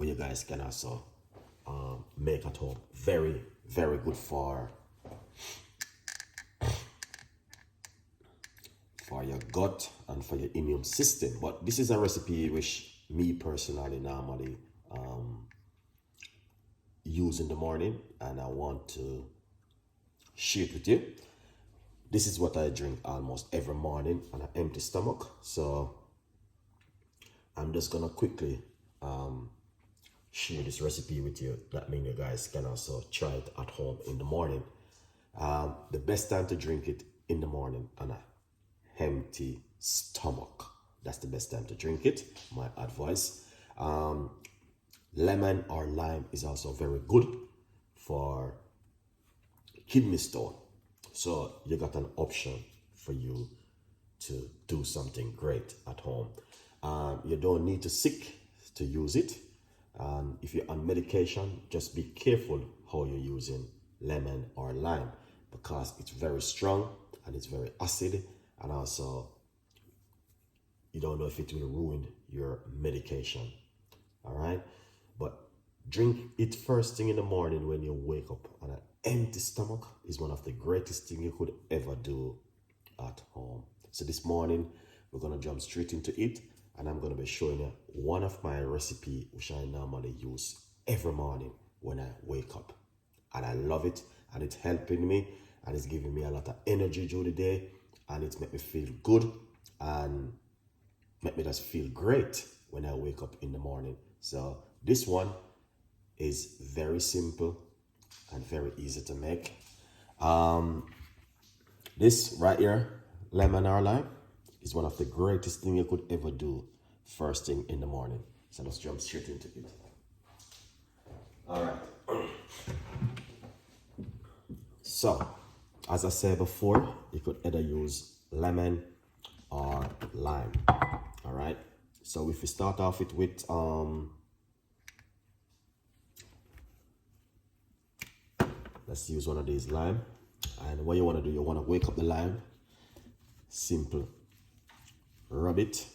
what you guys can also make at home. Very, very good for your gut and for your immune system. But this is a recipe which me personally normally use in the morning, and I want to share it with you. This is what I drink almost every morning on an empty stomach. So I'm just gonna quickly share this recipe with you. That means you guys can also try it at home in the morning. The best time to drink it in the morning on an empty stomach. That's the best time to drink it, my advice. Lemon or lime is also very good for kidney stone. So you got an option for you to do something great at home. You don't need to sick to use it. If you're on medication, just be careful how you're using lemon or lime, because it's very strong and it's very acid, and also you don't know if it will ruin your medication. All right, but drink it first thing in the morning when you wake up on an empty stomach is one of the greatest things you could ever do at home. So this morning we're gonna jump straight into it, and I'm gonna be showing you one of my recipe which I normally use every morning when I wake up, and I love it, and it's helping me, and it's giving me a lot of energy during the day, and it's make me feel good and make me just feel great when I wake up in the morning. So this one is very simple and very easy to make. This right here, lemon or lime, is one of the greatest things you could ever do first thing in the morning. So let's jump straight into it. All right. So, as I said before, you could either use lemon or lime. All right. So if we start off it with let's use one of these lime. And what you want to do, you want to wake up the lime. Simple. Rub it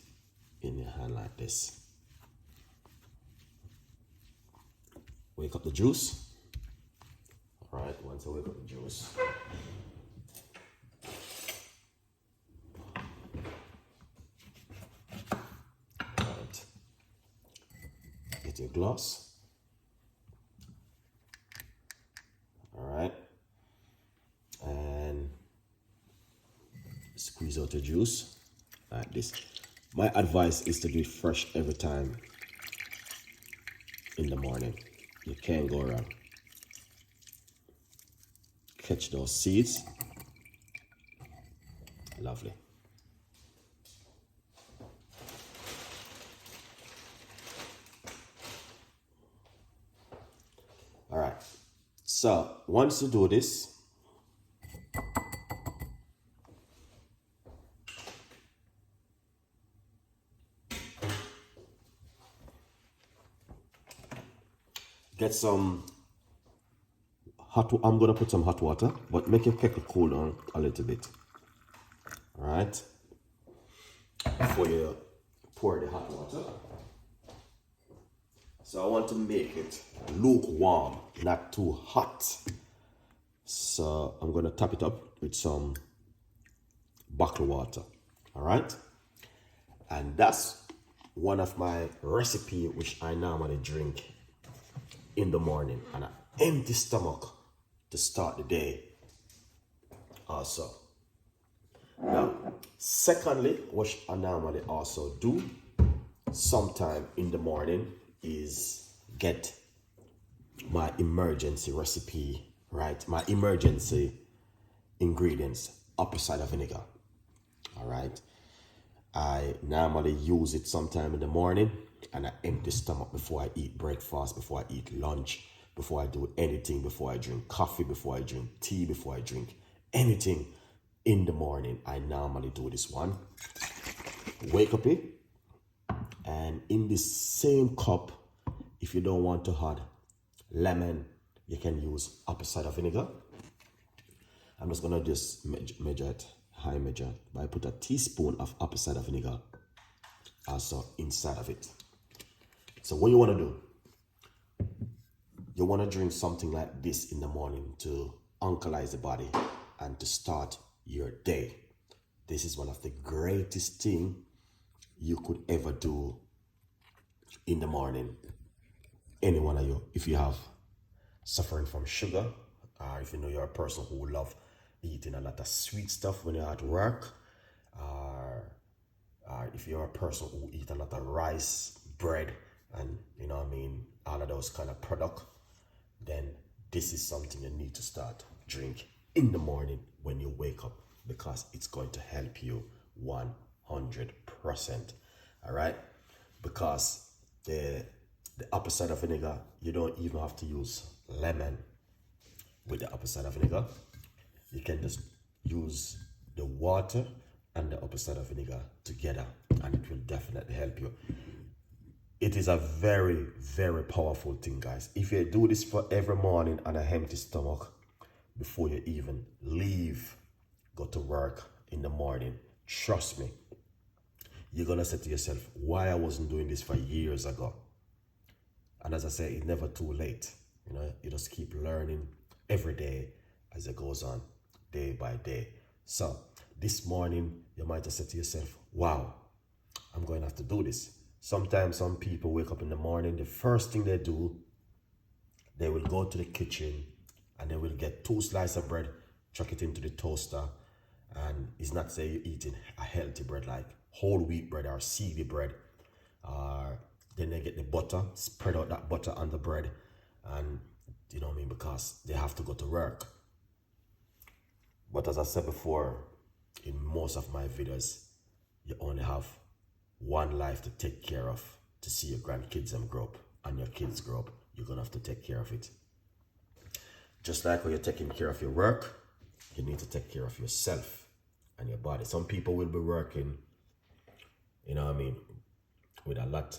in your hand like this. Wake up the juice. All right, once I wake up the juice, all right, get your glass. All right, and squeeze out the juice like this. My advice is to do it fresh every time in the morning. You can't go wrong. Catch those seeds. Lovely. All right. So once you do this, get some hot. I'm gonna put some hot water, but make your kettle cool down a little bit. All right, before you pour the hot water. So I want to make it lukewarm, not too hot. So I'm gonna top it up with some bottled water. All right, and that's one of my recipe which I normally drink in the morning on an empty stomach to start the day also. Now, secondly, what I normally also do sometime in the morning is get my emergency recipe, right? My emergency ingredients, apple cider vinegar. All right. I normally use it sometime in the morning and I empty stomach before I eat breakfast, before I eat lunch, before I do anything, before I drink coffee, before I drink tea, before I drink anything in the morning. I normally do this one. Wake up it, and in this same cup, if you don't want to add lemon, you can use apple cider vinegar. I'm just gonna measure it, high measure, but I put a teaspoon of apple cider vinegar also inside of it. So what you want to do, you want to drink something like this in the morning to alkalize the body and to start your day. This is one of the greatest things you could ever do in the morning. Any one of you, if you have suffering from sugar, or if you know you're a person who love eating a lot of sweet stuff when you're at work, or if you're a person who eat a lot of rice, bread, and you know what I mean, all of those kind of product, then this is something you need to start drink in the morning when you wake up, because it's going to help you 100%. All right, because the apple cider vinegar, you don't even have to use lemon with the apple cider vinegar. You can just use the water and the apple cider vinegar together, and it will definitely help you. It is a very, very powerful thing, guys. If you do this for every morning on an empty stomach before you even leave, go to work in the morning, trust me, you're gonna say to yourself, why I wasn't doing this for years ago? And as I say, it's never too late. You know, you just keep learning every day as it goes on, day by day. So this morning, you might have said to yourself, wow, I'm going to have to do this. Sometimes some people wake up in the morning, the first thing they do, they will go to the kitchen and they will get 2 slices of bread, chuck it into the toaster, and it's not say you're eating a healthy bread like whole wheat bread or seedy bread. Then they get the butter, spread out that butter on the bread, and you know what I mean, because they have to go to work. But as I said before, in most of my videos, you only have one life to take care of, to see your grandkids and grow up, and your kids grow up. You're gonna have to take care of it. Just like when you're taking care of your work, you need to take care of yourself and your body. Some people will be working, you know what I mean, with a lot,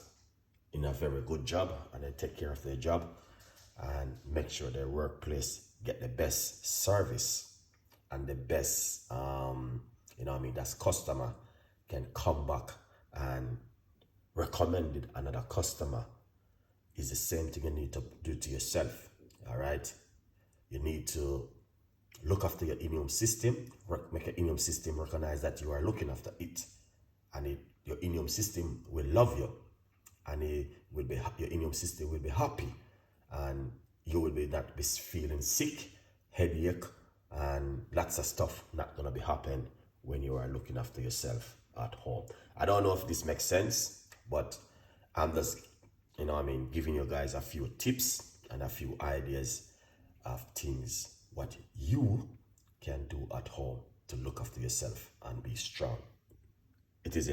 in a very good job, and they take care of their job and make sure their workplace get the best service and the best, you know what I mean, that's customer can come back and recommend it another customer. Is the same thing you need to do to yourself. All right, you need to look after your immune system, make your immune system recognize that you are looking after it, and your immune system will love you, and your immune system will be happy, and you will not be feeling sick, headache, and lots of stuff not gonna be happening when you are looking after yourself at home. I don't know if this makes sense, but I'm just, you know what I mean, giving you guys a few tips and a few ideas of things what you can do at home to look after yourself and be strong. It is